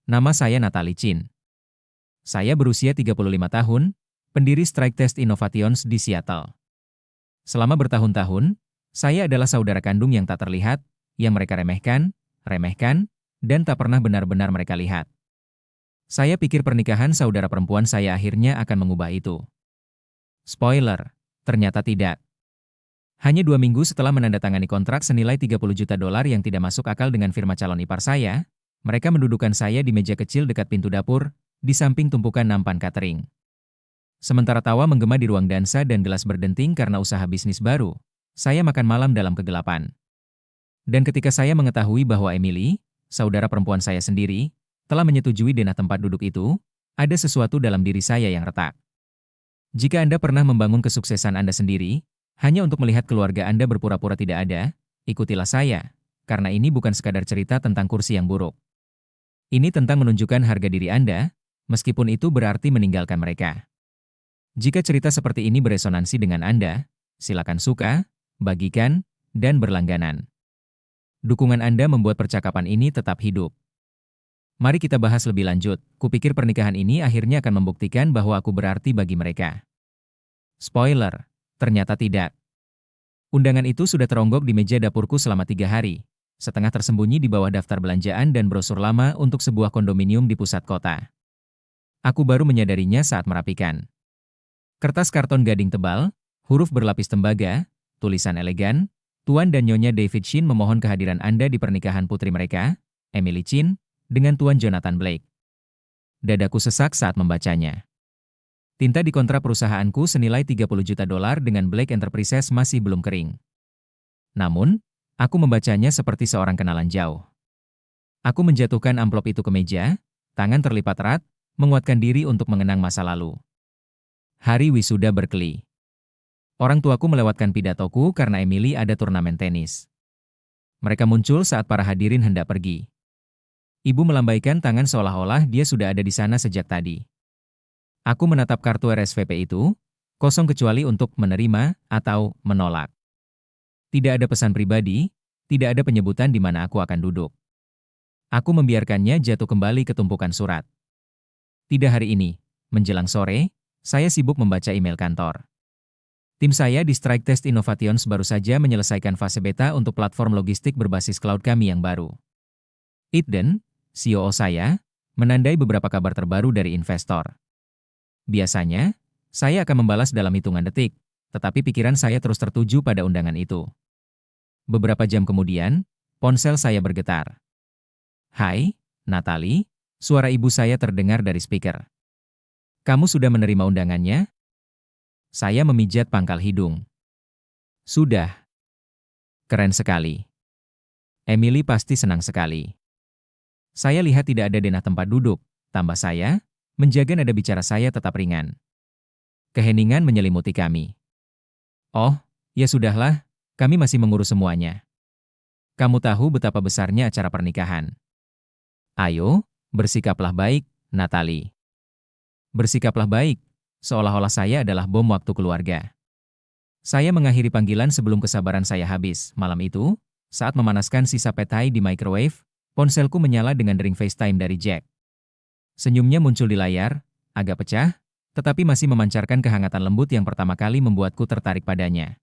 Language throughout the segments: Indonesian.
Nama saya Natalie Chin. Saya berusia 35 tahun, pendiri Strike Test Innovations di Seattle. Selama bertahun-tahun, saya adalah saudara kandung yang tak terlihat, yang mereka remehkan, dan tak pernah benar-benar mereka lihat. Saya pikir pernikahan saudara perempuan saya akhirnya akan mengubah itu. Spoiler, ternyata tidak. Hanya 2 minggu setelah menandatangani kontrak senilai $30 juta yang tidak masuk akal dengan firma calon ipar saya, mereka mendudukan saya di meja kecil dekat pintu dapur, di samping tumpukan nampan catering. Sementara tawa menggema di ruang dansa dan gelas berdenting karena usaha bisnis baru, saya makan malam dalam kegelapan. Dan ketika saya mengetahui bahwa Emily, saudara perempuan saya sendiri, telah menyetujui denah tempat duduk itu, ada sesuatu dalam diri saya yang retak. Jika Anda pernah membangun kesuksesan Anda sendiri, hanya untuk melihat keluarga Anda berpura-pura tidak ada, ikutilah saya, karena ini bukan sekadar cerita tentang kursi yang buruk. Ini tentang menunjukkan harga diri Anda, meskipun itu berarti meninggalkan mereka. Jika cerita seperti ini beresonansi dengan Anda, silakan suka, bagikan, dan berlangganan. Dukungan Anda membuat percakapan ini tetap hidup. Mari kita bahas lebih lanjut. Kupikir pernikahan ini akhirnya akan membuktikan bahwa aku berarti bagi mereka. Spoiler, ternyata tidak. Undangan itu sudah teronggok di meja dapurku selama 3 hari, setengah tersembunyi di bawah daftar belanjaan dan brosur lama untuk sebuah kondominium di pusat kota. Aku baru menyadarinya saat merapikan. Kertas karton gading tebal, huruf berlapis tembaga, tulisan elegan, Tuan dan Nyonya David Chin memohon kehadiran Anda di pernikahan putri mereka, Emily Chin, dengan Tuan Jonathan Blake. Dadaku sesak saat membacanya. Tinta di kontrak perusahaanku senilai $30 juta dengan Blake Enterprises masih belum kering. Namun, aku membacanya seperti seorang kenalan jauh. Aku menjatuhkan amplop itu ke meja, tangan terlipat erat, menguatkan diri untuk mengenang masa lalu. Hari wisuda Berkeley. Orang tuaku melewatkan pidatoku karena Emily ada turnamen tenis. Mereka muncul saat para hadirin hendak pergi. Ibu melambaikan tangan seolah-olah dia sudah ada di sana sejak tadi. Aku menatap kartu RSVP itu, kosong kecuali untuk menerima atau menolak. Tidak ada pesan pribadi, tidak ada penyebutan di mana aku akan duduk. Aku membiarkannya jatuh kembali ke tumpukan surat. Tidak hari ini, menjelang sore, saya sibuk membaca email kantor. Tim saya di Strike Test Innovations baru saja menyelesaikan fase beta untuk platform logistik berbasis cloud kami yang baru. Eden, COO saya, menandai beberapa kabar terbaru dari investor. Biasanya, saya akan membalas dalam hitungan detik, tetapi pikiran saya terus tertuju pada undangan itu. Beberapa jam kemudian, ponsel saya bergetar. Hai, Natalie, suara ibu saya terdengar dari speaker. Kamu sudah menerima undangannya? Saya memijat pangkal hidung. Sudah. Keren sekali. Emily pasti senang sekali. Saya lihat tidak ada denah tempat duduk, tambah saya, menjaga nada bicara saya tetap ringan. Keheningan menyelimuti kami. Oh, ya sudahlah, kami masih mengurus semuanya. Kamu tahu betapa besarnya acara pernikahan. Ayo, bersikaplah baik, Natalie. Bersikaplah baik, seolah-olah saya adalah bom waktu keluarga. Saya mengakhiri panggilan sebelum kesabaran saya habis. Malam itu, saat memanaskan sisa petai di microwave, ponselku menyala dengan dering FaceTime dari Jack. Senyumnya muncul di layar, agak pecah, tetapi masih memancarkan kehangatan lembut yang pertama kali membuatku tertarik padanya.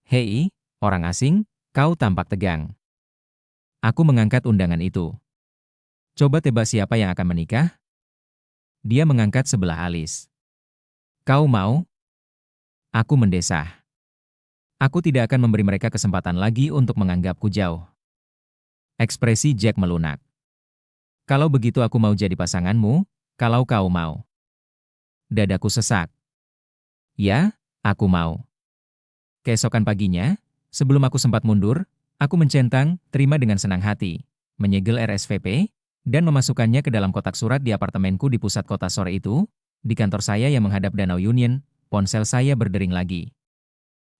Hei, orang asing, kau tampak tegang. Aku mengangkat undangan itu. Coba tebak siapa yang akan menikah? Dia mengangkat sebelah alis. Kau mau? Aku mendesah. Aku tidak akan memberi mereka kesempatan lagi untuk menganggapku jauh. Ekspresi Jack melunak. Kalau begitu aku mau jadi pasanganmu, kalau kau mau. Dadaku sesak. Ya, aku mau. Keesokan paginya, sebelum aku sempat mundur, aku mencentang, terima dengan senang hati, menyegel RSVP, dan memasukkannya ke dalam kotak surat di apartemenku di pusat kota sore itu. Di kantor saya yang menghadap Danau Union, ponsel saya berdering lagi.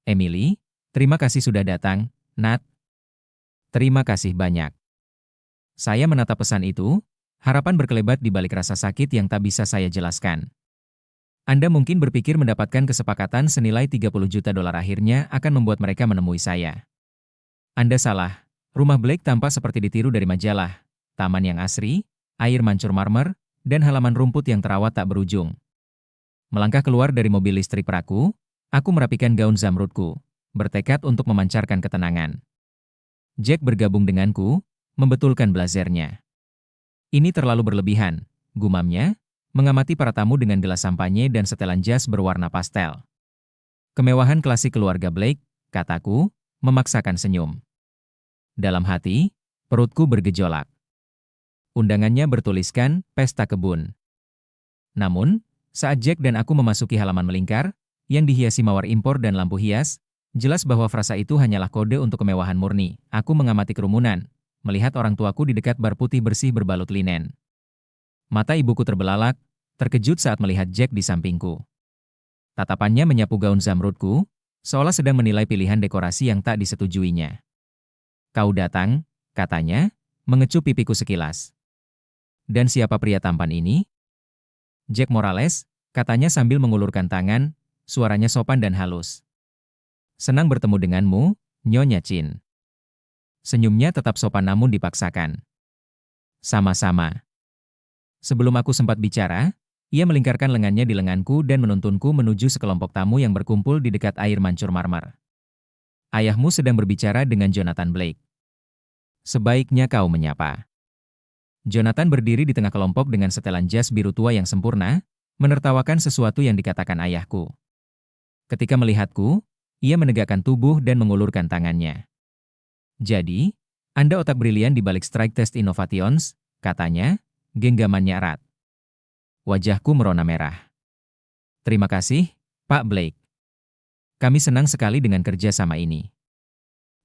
Emily, terima kasih sudah datang, Nat. Terima kasih banyak. Saya menatap pesan itu, harapan berkelebat di balik rasa sakit yang tak bisa saya jelaskan. Anda mungkin berpikir mendapatkan kesepakatan senilai $30 juta akhirnya akan membuat mereka menemui saya. Anda salah, rumah Blake tampak seperti ditiru dari majalah. Taman yang asri, air mancur marmer, dan halaman rumput yang terawat tak berujung. Melangkah keluar dari mobil listrik perahu, aku merapikan gaun zamrudku, bertekad untuk memancarkan ketenangan. Jack bergabung denganku, membetulkan blazernya. Ini terlalu berlebihan, gumamnya, mengamati para tamu dengan gelas sampanye dan setelan jas berwarna pastel. Kemewahan klasik keluarga Blake, kataku, memaksakan senyum. Dalam hati, perutku bergejolak. Undangannya bertuliskan, pesta kebun. Namun, saat Jack dan aku memasuki halaman melingkar, yang dihiasi mawar impor dan lampu hias, jelas bahwa frasa itu hanyalah kode untuk kemewahan murni. Aku mengamati kerumunan, melihat orang tuaku di dekat bar putih bersih berbalut linen. Mata ibuku terbelalak, terkejut saat melihat Jack di sampingku. Tatapannya menyapu gaun zamrudku, seolah sedang menilai pilihan dekorasi yang tak disetujuinya. Kau datang, katanya, mengecup pipiku sekilas. Dan siapa pria tampan ini? Jack Morales, katanya sambil mengulurkan tangan, suaranya sopan dan halus. Senang bertemu denganmu, Nyonya Chin. Senyumnya tetap sopan namun dipaksakan. Sama-sama. Sebelum aku sempat bicara, ia melingkarkan lengannya di lenganku dan menuntunku menuju sekelompok tamu yang berkumpul di dekat air mancur marmer. Ayahmu sedang berbicara dengan Jonathan Blake. Sebaiknya kau menyapa. Jonathan berdiri di tengah kelompok dengan setelan jas biru tua yang sempurna, menertawakan sesuatu yang dikatakan ayahku. Ketika melihatku, ia menegakkan tubuh dan mengulurkan tangannya. Jadi, Anda otak brilian di balik Strike Test Innovations, katanya, genggamannya erat. Wajahku merona merah. Terima kasih, Pak Blake. Kami senang sekali dengan kerja sama ini.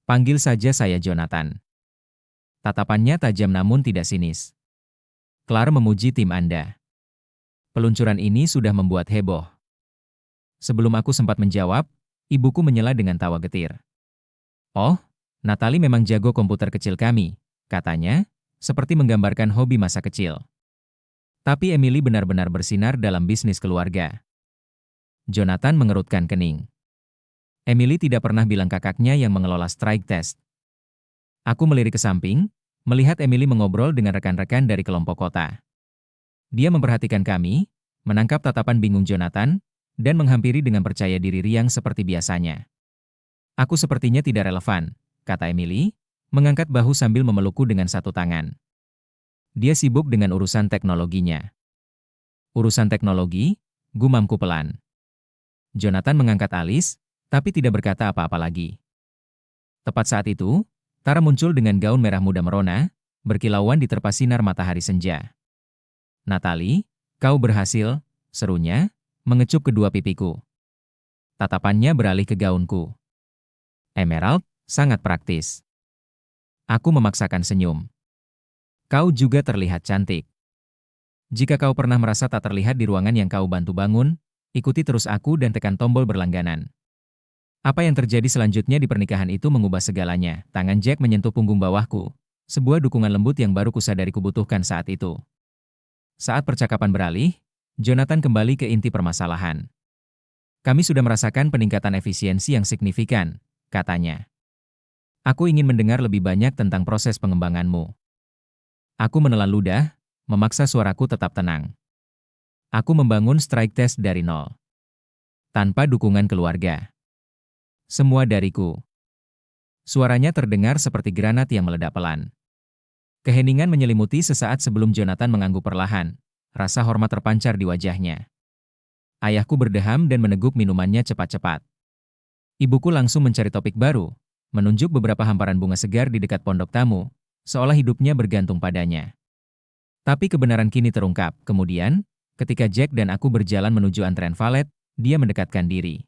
Panggil saja saya Jonathan. Tatapannya tajam namun tidak sinis. Kelar memuji tim Anda. Peluncuran ini sudah membuat heboh. Sebelum aku sempat menjawab, ibuku menyela dengan tawa getir. Oh, Natalie memang jago komputer kecil kami, katanya, seperti menggambarkan hobi masa kecil. Tapi Emily benar-benar bersinar dalam bisnis keluarga. Jonathan mengerutkan kening. Emily tidak pernah bilang kakaknya yang mengelola Strike Test. Aku melirik ke samping, melihat Emily mengobrol dengan rekan-rekan dari kelompok kota. Dia memperhatikan kami, menangkap tatapan bingung Jonathan, dan menghampiri dengan percaya diri riang seperti biasanya. Aku sepertinya tidak relevan, kata Emily, mengangkat bahu sambil memelukku dengan satu tangan. Dia sibuk dengan urusan teknologinya. Urusan teknologi, gumamku pelan. Jonathan mengangkat alis, tapi tidak berkata apa-apa lagi. Tepat saat itu, Tara muncul dengan gaun merah muda merona, berkilauan diterpa sinar matahari senja. Natalie, kau berhasil, serunya, mengecup kedua pipiku. Tatapannya beralih ke gaunku. Emerald, sangat praktis. Aku memaksakan senyum. Kau juga terlihat cantik. Jika kau pernah merasa tak terlihat di ruangan yang kau bantu bangun, ikuti terus aku dan tekan tombol berlangganan. Apa yang terjadi selanjutnya di pernikahan itu mengubah segalanya. Tangan Jack menyentuh punggung bawahku, sebuah dukungan lembut yang baru kusadari kubutuhkan saat itu. Saat percakapan beralih, Jonathan kembali ke inti permasalahan. Kami sudah merasakan peningkatan efisiensi yang signifikan, katanya. Aku ingin mendengar lebih banyak tentang proses pengembanganmu. Aku menelan ludah, memaksa suaraku tetap tenang. Aku membangun Strike Test dari nol. Tanpa dukungan keluarga. Semua dariku. Suaranya terdengar seperti granat yang meledak pelan. Keheningan menyelimuti sesaat sebelum Jonathan mengangguk perlahan. Rasa hormat terpancar di wajahnya. Ayahku berdeham dan meneguk minumannya cepat-cepat. Ibuku langsung mencari topik baru, menunjuk beberapa hamparan bunga segar di dekat pondok tamu, seolah hidupnya bergantung padanya. Tapi kebenaran kini terungkap. Kemudian, ketika Jack dan aku berjalan menuju antrean valet, dia mendekatkan diri.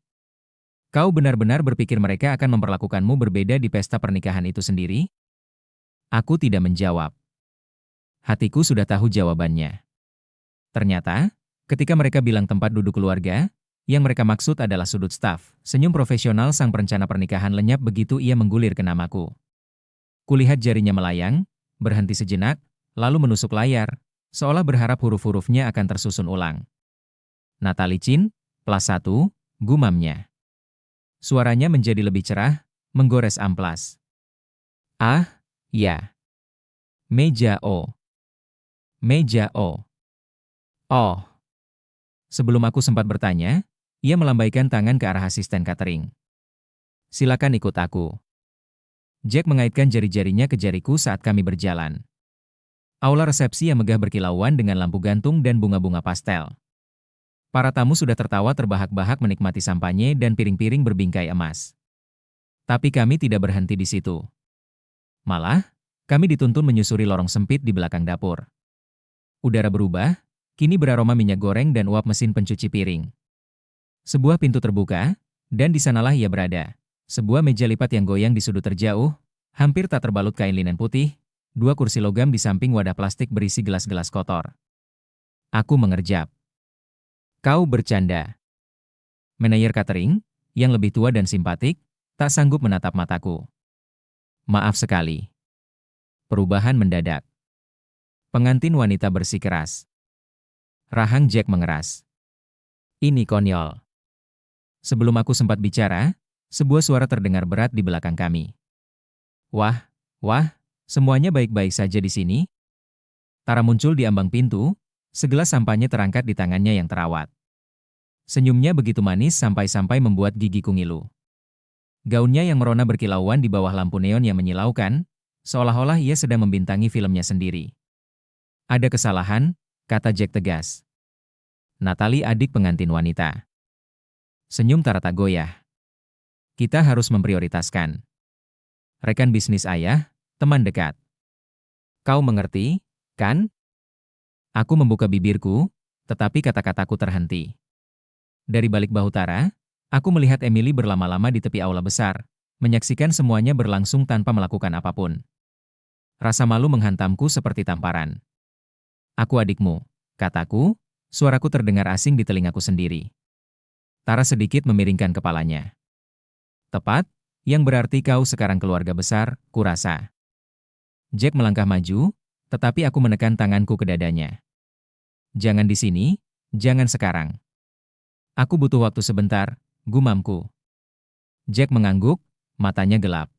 Kau benar-benar berpikir mereka akan memperlakukanmu berbeda di pesta pernikahan itu sendiri? Aku tidak menjawab. Hatiku sudah tahu jawabannya. Ternyata, ketika mereka bilang tempat duduk keluarga, yang mereka maksud adalah sudut staf. Senyum profesional sang perencana pernikahan lenyap begitu ia menggulir ke namaku. Kulihat jarinya melayang, berhenti sejenak, lalu menusuk layar, seolah berharap huruf-hurufnya akan tersusun ulang. Natalie Chin, +1, gumamnya. Suaranya menjadi lebih cerah, menggores amplas. Ah, ya. Meja O. Meja O. Oh. Sebelum aku sempat bertanya, ia melambaikan tangan ke arah asisten catering. Silakan ikut aku. Jack mengaitkan jari-jarinya ke jariku saat kami berjalan. Aula resepsi yang megah berkilauan dengan lampu gantung dan bunga-bunga pastel. Para tamu sudah tertawa terbahak-bahak menikmati sampanye dan piring-piring berbingkai emas. Tapi kami tidak berhenti di situ. Malah, kami dituntun menyusuri lorong sempit di belakang dapur. Udara berubah, kini beraroma minyak goreng dan uap mesin pencuci piring. Sebuah pintu terbuka, dan di sanalah ia berada. Sebuah meja lipat yang goyang di sudut terjauh, hampir tak terbalut kain linen putih, dua kursi logam di samping wadah plastik berisi gelas-gelas kotor. Aku mengerjap. Kau bercanda. Manajer catering, yang lebih tua dan simpatik, tak sanggup menatap mataku. Maaf sekali. Perubahan mendadak. Pengantin wanita bersikeras. Rahang Jack mengeras. Ini konyol. Sebelum aku sempat bicara, sebuah suara terdengar berat di belakang kami. Wah, semuanya baik-baik saja di sini? Tara muncul di ambang pintu, segelas sampahnya terangkat di tangannya yang terawat. Senyumnya begitu manis sampai-sampai membuat gigiku ngilu. Gaunnya yang merona berkilauan di bawah lampu neon yang menyilaukan, seolah-olah ia sedang membintangi filmnya sendiri. Ada kesalahan, kata Jack tegas. Natalie adik pengantin wanita. Senyum Tara tak goyah. Kita harus memprioritaskan. Rekan bisnis ayah, teman dekat. Kau mengerti, kan? Aku membuka bibirku, tetapi kata-kataku terhenti. Dari balik bahu Tara, aku melihat Emily berlama-lama di tepi aula besar, menyaksikan semuanya berlangsung tanpa melakukan apapun. Rasa malu menghantamku seperti tamparan. Aku adikmu, kataku, suaraku terdengar asing di telingaku sendiri. Tara sedikit memiringkan kepalanya. Tepat, yang berarti kau sekarang keluarga besar, kurasa. Jack melangkah maju, tetapi aku menekan tanganku ke dadanya. Jangan di sini, jangan sekarang. Aku butuh waktu sebentar, gumamku. Jack mengangguk, matanya gelap.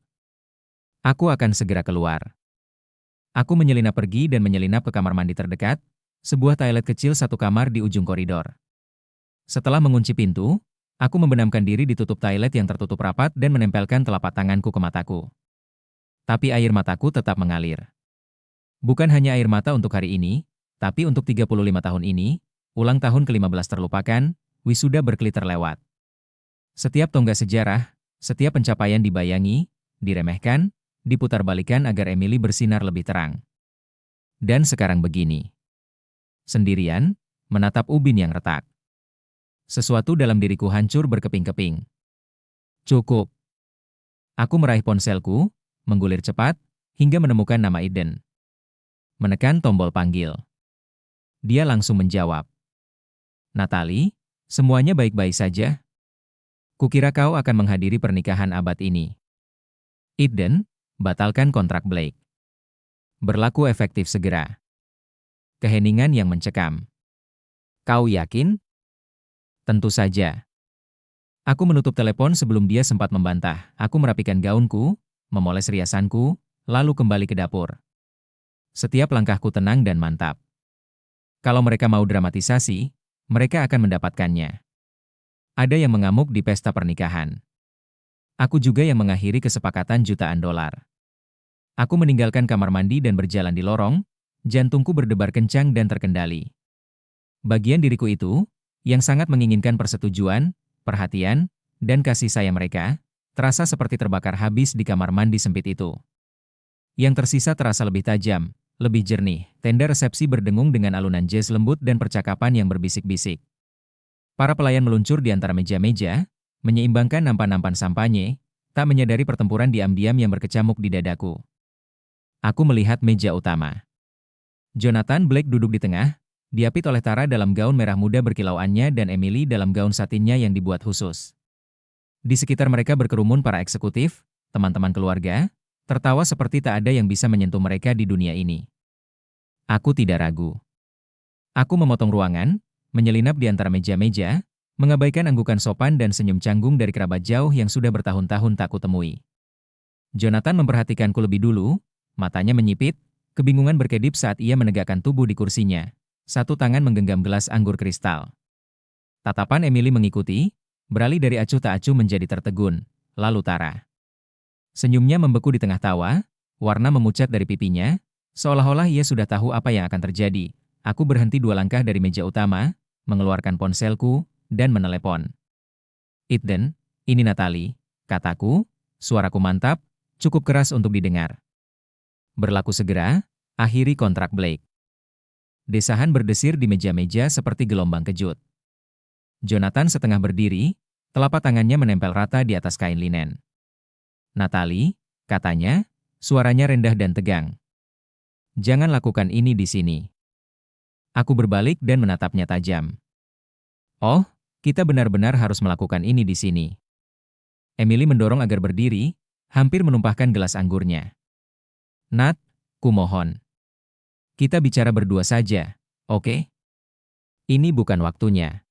Aku akan segera keluar. Aku menyelinap pergi dan menyelinap ke kamar mandi terdekat, sebuah toilet kecil satu kamar di ujung koridor. Setelah mengunci pintu, aku membenamkan diri di tutup toilet yang tertutup rapat dan menempelkan telapak tanganku ke mataku. Tapi air mataku tetap mengalir. Bukan hanya air mata untuk hari ini, tapi untuk 35 tahun ini, ulang tahun ke-15 terlupakan, wisuda Berkeley terlewat. Setiap tonggak sejarah, setiap pencapaian dibayangi, diremehkan, diputarbalikan agar Emily bersinar lebih terang. Dan sekarang begini. Sendirian, menatap ubin yang retak. Sesuatu dalam diriku hancur berkeping-keping. Cukup. Aku meraih ponselku, menggulir cepat, hingga menemukan nama Eden. Menekan tombol panggil. Dia langsung menjawab. Natalie, semuanya baik-baik saja? Kukira kau akan menghadiri pernikahan abad ini. Eden, batalkan kontrak Blake. Berlaku efektif segera. Keheningan yang mencekam. Kau yakin? Tentu saja. Aku menutup telepon sebelum dia sempat membantah. Aku merapikan gaunku, memoles riasanku, lalu kembali ke dapur. Setiap langkahku tenang dan mantap. Kalau mereka mau dramatisasi, mereka akan mendapatkannya. Ada yang mengamuk di pesta pernikahan. Aku juga yang mengakhiri kesepakatan jutaan dolar. Aku meninggalkan kamar mandi dan berjalan di lorong, jantungku berdebar kencang dan terkendali. Bagian diriku itu, yang sangat menginginkan persetujuan, perhatian, dan kasih sayang mereka, terasa seperti terbakar habis di kamar mandi sempit itu. Yang tersisa terasa lebih tajam, lebih jernih. Tenda resepsi berdengung dengan alunan jazz lembut dan percakapan yang berbisik-bisik. Para pelayan meluncur di antara meja-meja, menyeimbangkan nampan-nampan sampanye, tak menyadari pertempuran diam-diam yang berkecamuk di dadaku. Aku melihat meja utama. Jonathan Blake duduk di tengah, diapit oleh Tara dalam gaun merah muda berkilauannya dan Emily dalam gaun satinnya yang dibuat khusus. Di sekitar mereka berkerumun para eksekutif, teman-teman keluarga, tertawa seperti tak ada yang bisa menyentuh mereka di dunia ini. Aku tidak ragu. Aku memotong ruangan, menyelinap di antara meja-meja, mengabaikan anggukan sopan dan senyum canggung dari kerabat jauh yang sudah bertahun-tahun tak kutemui. Jonathan memperhatikanku lebih dulu, matanya menyipit, Kebingungan berkedip saat ia menegakkan tubuh di kursinya. Satu tangan menggenggam gelas anggur kristal. Tatapan Emily mengikuti, beralih dari acuh tak acuh menjadi tertegun, lalu Tara. Senyumnya membeku di tengah tawa, warna memucat dari pipinya, seolah-olah ia sudah tahu apa yang akan terjadi. Aku berhenti 2 langkah dari meja utama, mengeluarkan ponselku, dan menelepon. "Eden, ini Natalie," kataku, suaraku mantap, cukup keras untuk didengar. "Berlaku segera, akhiri kontrak Blake." Desahan berdesir di meja-meja seperti gelombang kejut. Jonathan setengah berdiri, telapak tangannya menempel rata di atas kain linen. "Natalie," katanya, suaranya rendah dan tegang. "Jangan lakukan ini di sini." Aku berbalik dan menatapnya tajam. "Oh, kita benar-benar harus melakukan ini di sini." Emily mendorong agar berdiri, hampir menumpahkan gelas anggurnya. "Nat, kumohon. Kita bicara berdua saja, oke? Ini bukan waktunya."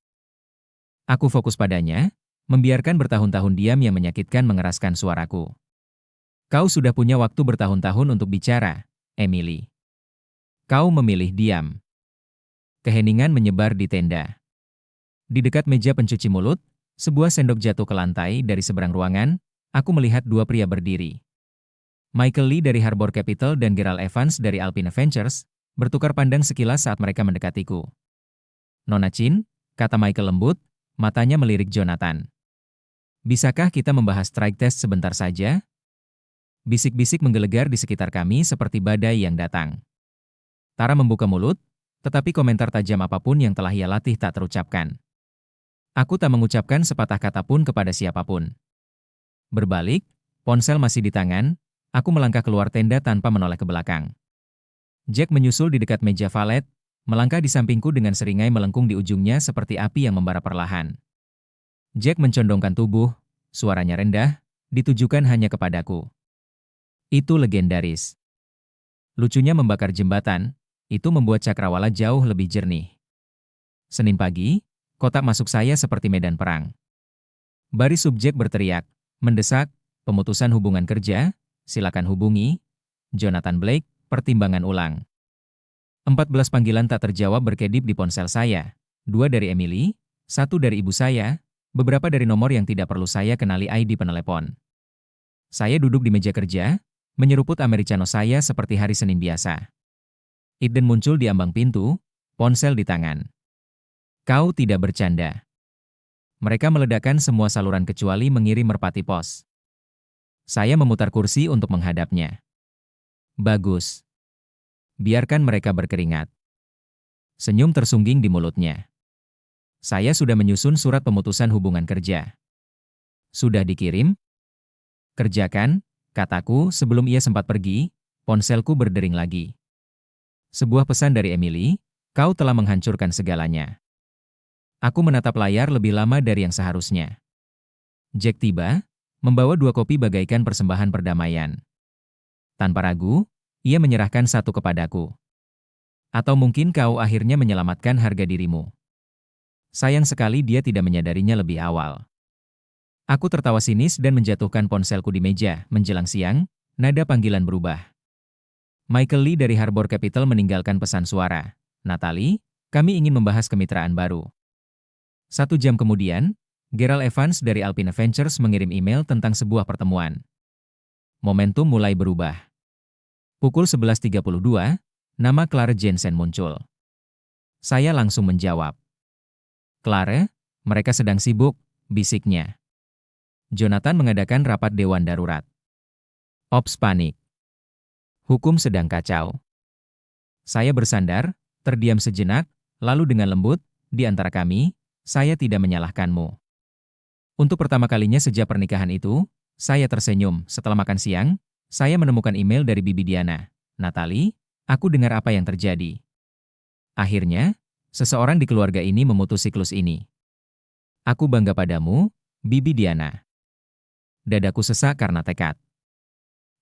Aku fokus padanya, membiarkan bertahun-tahun diam yang menyakitkan mengeraskan suaraku. "Kau sudah punya waktu bertahun-tahun untuk bicara, Emily. Kau memilih diam." Keheningan menyebar di tenda. Di dekat meja pencuci mulut, sebuah sendok jatuh ke lantai dari seberang ruangan, aku melihat 2 pria berdiri. Michael Lee dari Harbor Capital dan Gerald Evans dari Alpine Ventures, bertukar pandang sekilas saat mereka mendekatiku. "Nona Chin," kata Michael lembut, matanya melirik Jonathan. "Bisakah kita membahas strike test sebentar saja?" Bisik-bisik menggelegar di sekitar kami seperti badai yang datang. Tara membuka mulut, tetapi komentar tajam apapun yang telah ia latih tak terucapkan. Aku tak mengucapkan sepatah kata pun kepada siapapun. Berbalik, ponsel masih di tangan, aku melangkah keluar tenda tanpa menoleh ke belakang. Jack menyusul di dekat meja valet, melangkah di sampingku dengan seringai melengkung di ujungnya seperti api yang membara perlahan. Jack mencondongkan tubuh, suaranya rendah, ditujukan hanya kepadaku. "Itu legendaris." Lucunya membakar jembatan, itu membuat cakrawala jauh lebih jernih. Senin pagi, kotak masuk saya seperti medan perang. Baris subjek berteriak, mendesak, "Pemutusan hubungan kerja, silakan hubungi Jonathan Blake, pertimbangan ulang." 14 panggilan tak terjawab berkedip di ponsel saya. 2 dari Emily, 1 dari ibu saya, beberapa dari nomor yang tidak perlu saya kenali ID penelepon. Saya duduk di meja kerja, menyeruput americano saya seperti hari Senin biasa. Eden muncul di ambang pintu, ponsel di tangan. "Kau tidak bercanda." Mereka meledakkan semua saluran kecuali mengirim merpati pos. Saya memutar kursi untuk menghadapnya. "Bagus. Biarkan mereka berkeringat." Senyum tersungging di mulutnya. "Saya sudah menyusun surat pemutusan hubungan kerja." "Sudah dikirim?" "Kerjakan," kataku sebelum ia sempat pergi, ponselku berdering lagi. Sebuah pesan dari Emily, "Kau telah menghancurkan segalanya." Aku menatap layar lebih lama dari yang seharusnya. Jack tiba, membawa 2 kopi bagaikan persembahan perdamaian. Tanpa ragu, ia menyerahkan satu kepadaku. "Atau mungkin kau akhirnya menyelamatkan harga dirimu." Sayang sekali dia tidak menyadarinya lebih awal. Aku tertawa sinis dan menjatuhkan ponselku di meja. Menjelang siang, nada panggilan berubah. Michael Lee dari Harbor Capital meninggalkan pesan suara. "Natalie, kami ingin membahas kemitraan baru." 1 jam kemudian, Gerald Evans dari Alpine Ventures mengirim email tentang sebuah pertemuan. Momentum mulai berubah. Pukul 11.32, nama Clara Jensen muncul. Saya langsung menjawab. "Clara, mereka sedang sibuk," bisiknya. "Jonathan mengadakan rapat dewan darurat. Ops panik. Hukum sedang kacau." Saya bersandar, terdiam sejenak, lalu dengan lembut, "Di antara kami, saya tidak menyalahkanmu." Untuk pertama kalinya sejak pernikahan itu, saya tersenyum. Setelah makan siang, saya menemukan email dari Bibi Diana. "Natalie, aku dengar apa yang terjadi. Akhirnya, seseorang di keluarga ini memutus siklus ini. Aku bangga padamu, Bibi Diana." Dadaku sesak karena tekad.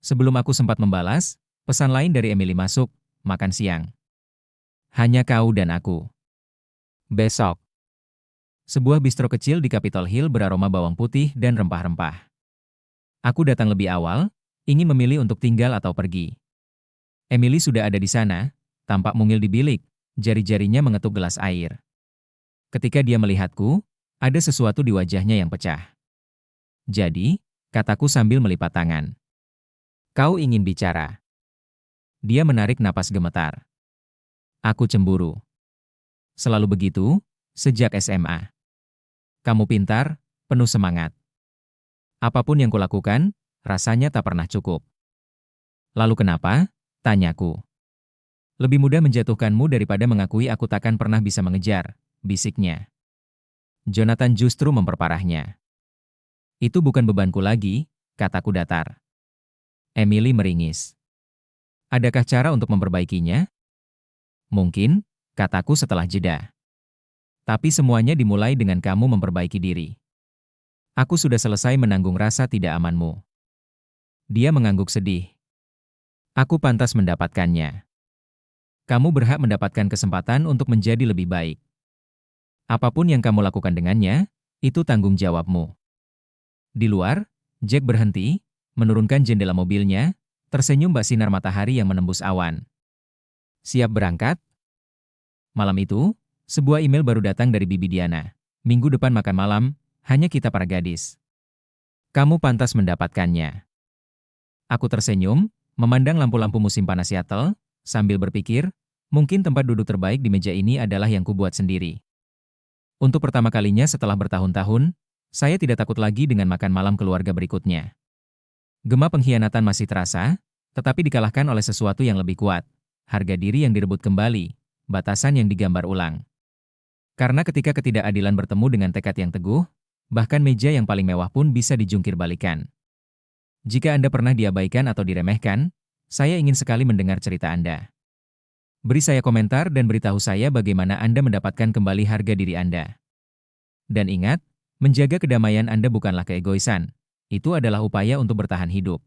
Sebelum aku sempat membalas, pesan lain dari Emily masuk, "Makan siang. Hanya kau dan aku. Besok." Sebuah bistro kecil di Capitol Hill beraroma bawang putih dan rempah-rempah. Aku datang lebih awal, ingin memilih untuk tinggal atau pergi. Emily sudah ada di sana, tampak mungil di bilik, jari-jarinya mengetuk gelas air. Ketika dia melihatku, ada sesuatu di wajahnya yang pecah. Jadi, kataku sambil melipat tangan. Kau ingin bicara? Dia menarik napas gemetar. Aku cemburu. Selalu begitu, sejak SMA. Kamu pintar, penuh semangat. Apapun yang kulakukan, rasanya tak pernah cukup. Lalu kenapa? Tanyaku. Lebih mudah menjatuhkanmu daripada mengakui aku takkan pernah bisa mengejar, bisiknya. Jonathan justru memperparahnya. Itu bukan bebanku lagi, kataku datar. Emily meringis. Adakah cara untuk memperbaikinya? Mungkin, kataku setelah jeda. Tapi semuanya dimulai dengan kamu memperbaiki diri. Aku sudah selesai menanggung rasa tidak amanmu. Dia mengangguk sedih. Aku pantas mendapatkannya. Kamu berhak mendapatkan kesempatan untuk menjadi lebih baik. Apapun yang kamu lakukan dengannya, itu tanggung jawabmu. Di luar, Jack berhenti, menurunkan jendela mobilnya, tersenyum bak sinar matahari yang menembus awan. Siap berangkat? Malam itu, sebuah email baru datang dari Bibi Diana. Minggu depan makan malam, hanya kita para gadis. Kamu pantas mendapatkannya. Aku tersenyum, memandang lampu-lampu musim panas Seattle, sambil berpikir, mungkin tempat duduk terbaik di meja ini adalah yang kubuat sendiri. Untuk pertama kalinya setelah bertahun-tahun, saya tidak takut lagi dengan makan malam keluarga berikutnya. Gema pengkhianatan masih terasa, tetapi dikalahkan oleh sesuatu yang lebih kuat. Harga diri yang direbut kembali, batasan yang digambar ulang. Karena ketika ketidakadilan bertemu dengan tekad yang teguh, bahkan meja yang paling mewah pun bisa dijungkir balikan. Jika Anda pernah diabaikan atau diremehkan, saya ingin sekali mendengar cerita Anda. Beri saya komentar dan beritahu saya bagaimana Anda mendapatkan kembali harga diri Anda. Dan ingat, menjaga kedamaian Anda bukanlah keegoisan, itu adalah upaya untuk bertahan hidup.